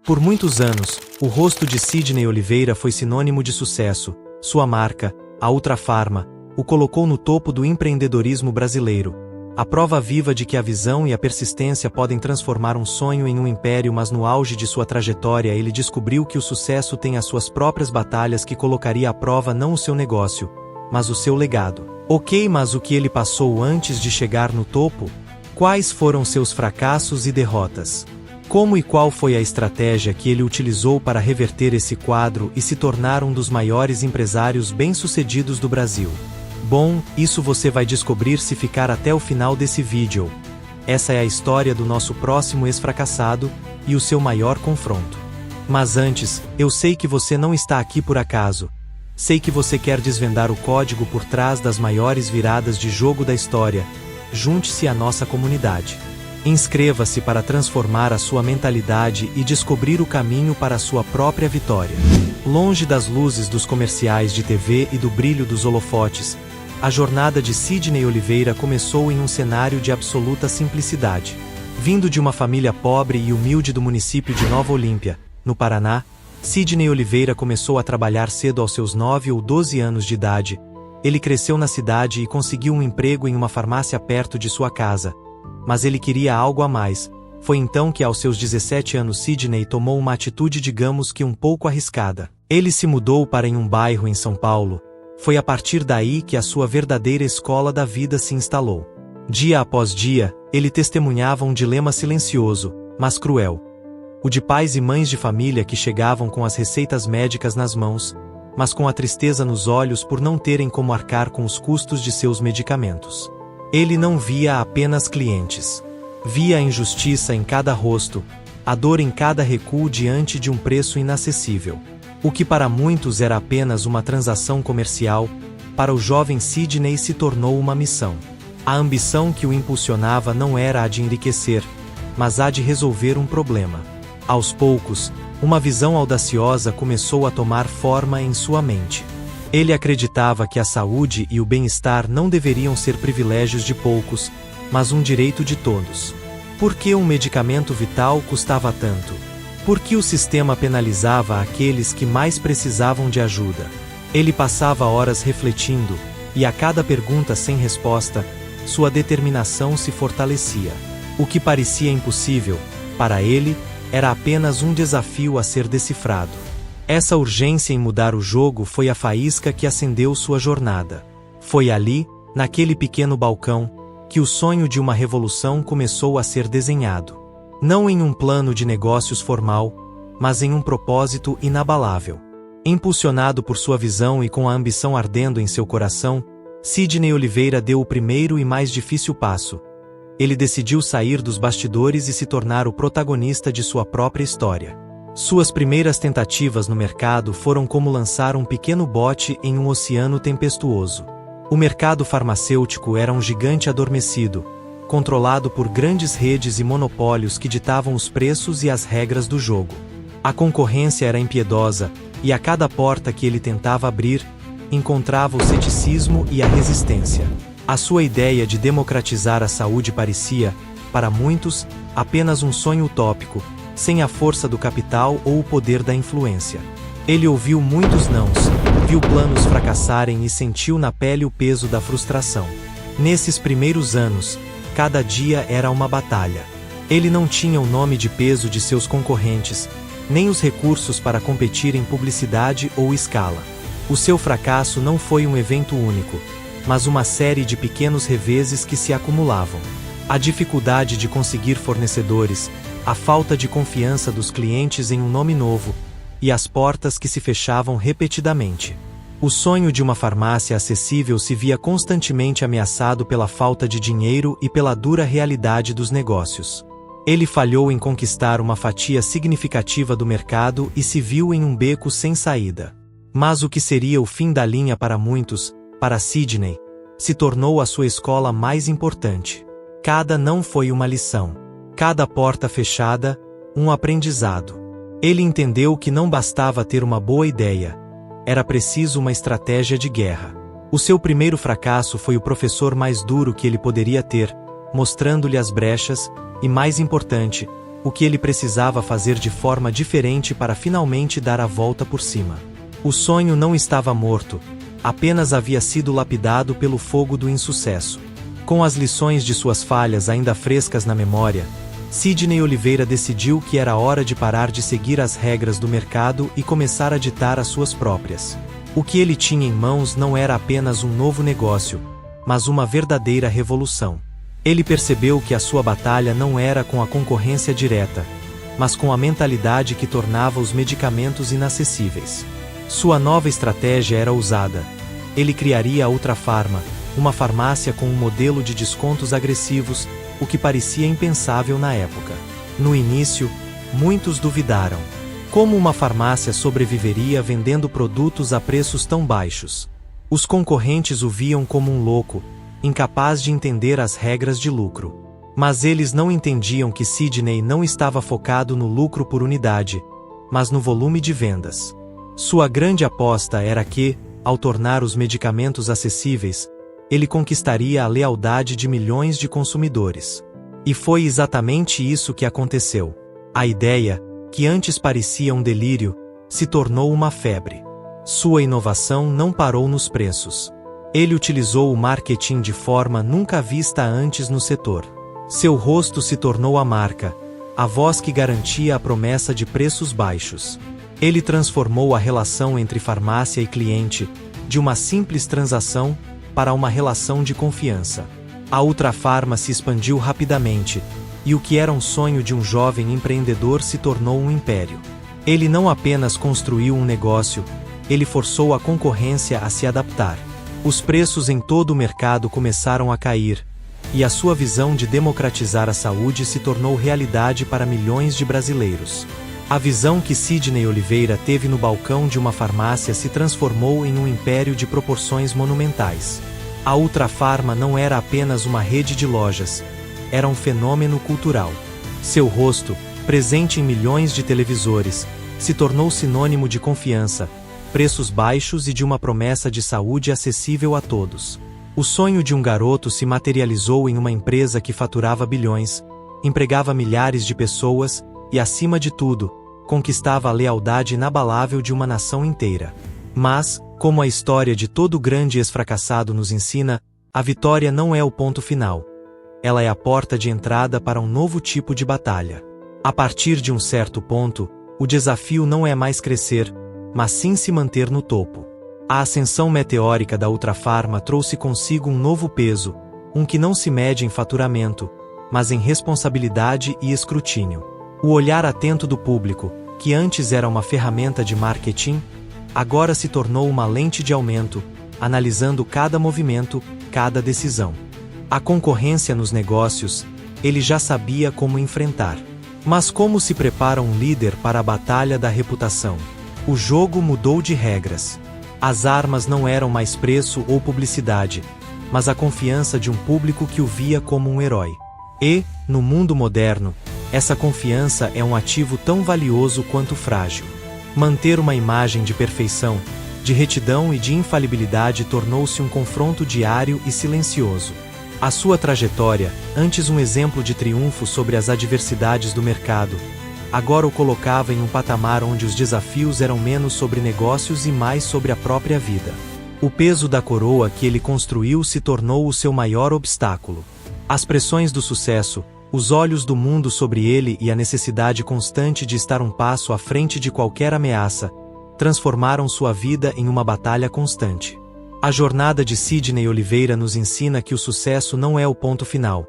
Por muitos anos, o rosto de Sidney Oliveira foi sinônimo de sucesso. Sua marca, a Ultrafarma, o colocou no topo do empreendedorismo brasileiro. A prova viva de que a visão e a persistência podem transformar um sonho em um império, mas no auge de sua trajetória ele descobriu que o sucesso tem as suas próprias batalhas que colocaria à prova não o seu negócio, mas o seu legado. Ok, mas o que ele passou antes de chegar no topo? Quais foram seus fracassos e derrotas? Como e qual foi a estratégia que ele utilizou para reverter esse quadro e se tornar um dos maiores empresários bem-sucedidos do Brasil? Bom, isso você vai descobrir se ficar até o final desse vídeo. Essa é a história do nosso próximo ex-fracassado e o seu maior confronto. Mas antes, eu sei que você não está aqui por acaso. Sei que você quer desvendar o código por trás das maiores viradas de jogo da história. Junte-se à nossa comunidade. Inscreva-se para transformar a sua mentalidade e descobrir o caminho para a sua própria vitória. Longe das luzes dos comerciais de TV e do brilho dos holofotes, a jornada de Sidney Oliveira começou em um cenário de absoluta simplicidade. Vindo de uma família pobre e humilde do município de Nova Olímpia, no Paraná, Sidney Oliveira começou a trabalhar cedo aos seus 9 ou 12 anos de idade. Ele cresceu na cidade e conseguiu um emprego em uma farmácia perto de sua casa. Mas ele queria algo a mais. Foi então que aos seus 17 anos Sidney tomou uma atitude, digamos que um pouco arriscada. Ele se mudou para um bairro em São Paulo. Foi a partir daí que a sua verdadeira escola da vida se instalou. Dia após dia, ele testemunhava um dilema silencioso, mas cruel. O de pais e mães de família que chegavam com as receitas médicas nas mãos, mas com a tristeza nos olhos por não terem como arcar com os custos de seus medicamentos. Ele não via apenas clientes. Via a injustiça em cada rosto, a dor em cada recuo diante de um preço inacessível. O que para muitos era apenas uma transação comercial, para o jovem Sidney se tornou uma missão. A ambição que o impulsionava não era a de enriquecer, mas a de resolver um problema. Aos poucos, uma visão audaciosa começou a tomar forma em sua mente. Ele acreditava que a saúde e o bem-estar não deveriam ser privilégios de poucos, mas um direito de todos. Por que um medicamento vital custava tanto? Por que o sistema penalizava aqueles que mais precisavam de ajuda? Ele passava horas refletindo, e a cada pergunta sem resposta, sua determinação se fortalecia. O que parecia impossível, para ele, era apenas um desafio a ser decifrado. Essa urgência em mudar o jogo foi a faísca que acendeu sua jornada. Foi ali, naquele pequeno balcão, que o sonho de uma revolução começou a ser desenhado. Não em um plano de negócios formal, mas em um propósito inabalável. Impulsionado por sua visão e com a ambição ardendo em seu coração, Sidney Oliveira deu o primeiro e mais difícil passo. Ele decidiu sair dos bastidores e se tornar o protagonista de sua própria história. Suas primeiras tentativas no mercado foram como lançar um pequeno bote em um oceano tempestuoso. O mercado farmacêutico era um gigante adormecido, controlado por grandes redes e monopólios que ditavam os preços e as regras do jogo. A concorrência era impiedosa, e a cada porta que ele tentava abrir, encontrava o ceticismo e a resistência. A sua ideia de democratizar a saúde parecia, para muitos, apenas um sonho utópico, sem a força do capital ou o poder da influência. Ele ouviu muitos nãos, viu planos fracassarem e sentiu na pele o peso da frustração. Nesses primeiros anos, cada dia era uma batalha. Ele não tinha o nome de peso de seus concorrentes, nem os recursos para competir em publicidade ou escala. O seu fracasso não foi um evento único, mas uma série de pequenos reveses que se acumulavam. A dificuldade de conseguir fornecedores, a falta de confiança dos clientes em um nome novo, e as portas que se fechavam repetidamente. O sonho de uma farmácia acessível se via constantemente ameaçado pela falta de dinheiro e pela dura realidade dos negócios. Ele falhou em conquistar uma fatia significativa do mercado e se viu em um beco sem saída. Mas o que seria o fim da linha para muitos, para Sidney, se tornou a sua escola mais importante. Cada não foi uma lição. Cada porta fechada, um aprendizado. Ele entendeu que não bastava ter uma boa ideia. Era preciso uma estratégia de guerra. O seu primeiro fracasso foi o professor mais duro que ele poderia ter, mostrando-lhe as brechas, e mais importante, o que ele precisava fazer de forma diferente para finalmente dar a volta por cima. O sonho não estava morto, apenas havia sido lapidado pelo fogo do insucesso. Com as lições de suas falhas ainda frescas na memória, Sidney Oliveira decidiu que era hora de parar de seguir as regras do mercado e começar a ditar as suas próprias. O que ele tinha em mãos não era apenas um novo negócio, mas uma verdadeira revolução. Ele percebeu que a sua batalha não era com a concorrência direta, mas com a mentalidade que tornava os medicamentos inacessíveis. Sua nova estratégia era ousada. Ele criaria a Ultrafarma, uma farmácia com um modelo de descontos agressivos, o que parecia impensável na época. No início, muitos duvidaram. Como uma farmácia sobreviveria vendendo produtos a preços tão baixos? Os concorrentes o viam como um louco, incapaz de entender as regras de lucro. Mas eles não entendiam que Sidney não estava focado no lucro por unidade, mas no volume de vendas. Sua grande aposta era que, ao tornar os medicamentos acessíveis, ele conquistaria a lealdade de milhões de consumidores. E foi exatamente isso que aconteceu. A ideia, que antes parecia um delírio, se tornou uma febre. Sua inovação não parou nos preços. Ele utilizou o marketing de forma nunca vista antes no setor. Seu rosto se tornou a marca, a voz que garantia a promessa de preços baixos. Ele transformou a relação entre farmácia e cliente, de uma simples transação, para uma relação de confiança. A Ultrafarma se expandiu rapidamente, e o que era um sonho de um jovem empreendedor se tornou um império. Ele não apenas construiu um negócio, ele forçou a concorrência a se adaptar. Os preços em todo o mercado começaram a cair, e a sua visão de democratizar a saúde se tornou realidade para milhões de brasileiros. A visão que Sidney Oliveira teve no balcão de uma farmácia se transformou em um império de proporções monumentais. A Ultrafarma não era apenas uma rede de lojas, era um fenômeno cultural. Seu rosto, presente em milhões de televisores, se tornou sinônimo de confiança, preços baixos e de uma promessa de saúde acessível a todos. O sonho de um garoto se materializou em uma empresa que faturava bilhões, empregava milhares de pessoas e, acima de tudo, conquistava a lealdade inabalável de uma nação inteira. Mas, como a história de todo grande ex-fracassado nos ensina, a vitória não é o ponto final. Ela é a porta de entrada para um novo tipo de batalha. A partir de um certo ponto, o desafio não é mais crescer, mas sim se manter no topo. A ascensão meteórica da Ultrafarma trouxe consigo um novo peso, um que não se mede em faturamento, mas em responsabilidade e escrutínio. O olhar atento do público, que antes era uma ferramenta de marketing, agora se tornou uma lente de aumento, analisando cada movimento, cada decisão. A concorrência nos negócios, ele já sabia como enfrentar. Mas como se prepara um líder para a batalha da reputação? O jogo mudou de regras. As armas não eram mais preço ou publicidade, mas a confiança de um público que o via como um herói. E, no mundo moderno, essa confiança é um ativo tão valioso quanto frágil. Manter uma imagem de perfeição, de retidão e de infalibilidade tornou-se um confronto diário e silencioso. A sua trajetória, antes um exemplo de triunfo sobre as adversidades do mercado, agora o colocava em um patamar onde os desafios eram menos sobre negócios e mais sobre a própria vida. O peso da coroa que ele construiu se tornou o seu maior obstáculo. As pressões do sucesso, os olhos do mundo sobre ele e a necessidade constante de estar um passo à frente de qualquer ameaça, transformaram sua vida em uma batalha constante. A jornada de Sidney Oliveira nos ensina que o sucesso não é o ponto final,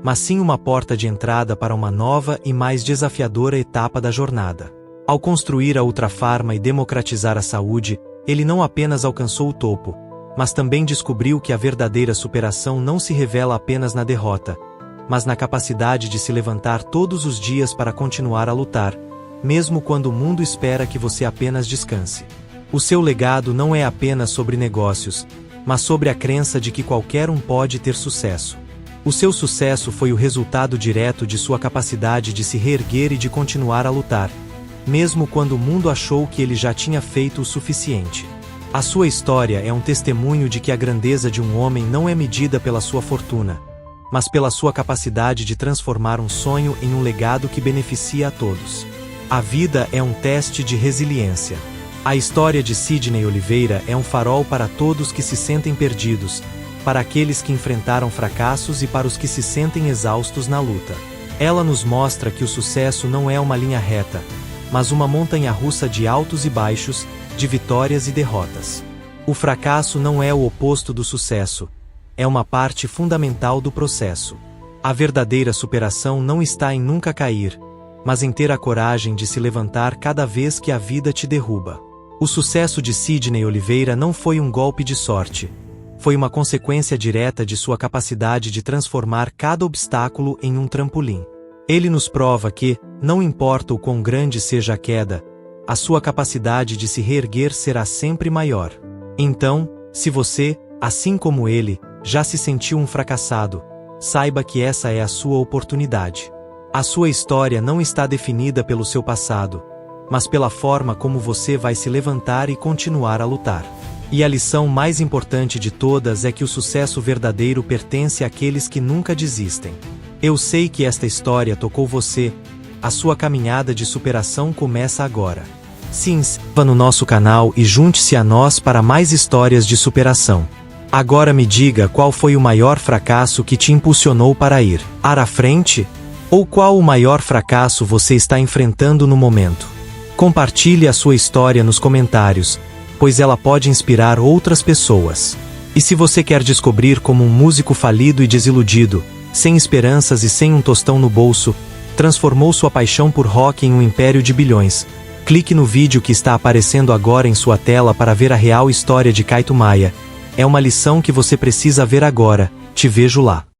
mas sim uma porta de entrada para uma nova e mais desafiadora etapa da jornada. Ao construir a Ultrafarma e democratizar a saúde, ele não apenas alcançou o topo, mas também descobriu que a verdadeira superação não se revela apenas na derrota, mas na capacidade de se levantar todos os dias para continuar a lutar, mesmo quando o mundo espera que você apenas descanse. O seu legado não é apenas sobre negócios, mas sobre a crença de que qualquer um pode ter sucesso. O seu sucesso foi o resultado direto de sua capacidade de se reerguer e de continuar a lutar, mesmo quando o mundo achou que ele já tinha feito o suficiente. A sua história é um testemunho de que a grandeza de um homem não é medida pela sua fortuna, mas pela sua capacidade de transformar um sonho em um legado que beneficia a todos. A vida é um teste de resiliência. A história de Sidney Oliveira é um farol para todos que se sentem perdidos, para aqueles que enfrentaram fracassos e para os que se sentem exaustos na luta. Ela nos mostra que o sucesso não é uma linha reta, mas uma montanha-russa de altos e baixos, de vitórias e derrotas. O fracasso não é o oposto do sucesso, é uma parte fundamental do processo. A verdadeira superação não está em nunca cair, mas em ter a coragem de se levantar cada vez que a vida te derruba. O sucesso de Sidney Oliveira não foi um golpe de sorte. Foi uma consequência direta de sua capacidade de transformar cada obstáculo em um trampolim. Ele nos prova que, não importa o quão grande seja a queda, a sua capacidade de se reerguer será sempre maior. Então, se você, assim como ele, já se sentiu um fracassado, saiba que essa é a sua oportunidade. A sua história não está definida pelo seu passado, mas pela forma como você vai se levantar e continuar a lutar. E a lição mais importante de todas é que o sucesso verdadeiro pertence àqueles que nunca desistem. Eu sei que esta história tocou você, a sua caminhada de superação começa agora. Se inscreva no nosso canal e junte-se a nós para mais histórias de superação. Agora me diga qual foi o maior fracasso que te impulsionou para ir à frente? Ou qual o maior fracasso você está enfrentando no momento? Compartilhe a sua história nos comentários, pois ela pode inspirar outras pessoas. E se você quer descobrir como um músico falido e desiludido, sem esperanças e sem um tostão no bolso, transformou sua paixão por rock em um império de bilhões, clique no vídeo que está aparecendo agora em sua tela para ver a real história de Kaito Maia. É uma lição que você precisa ver agora. Te vejo lá.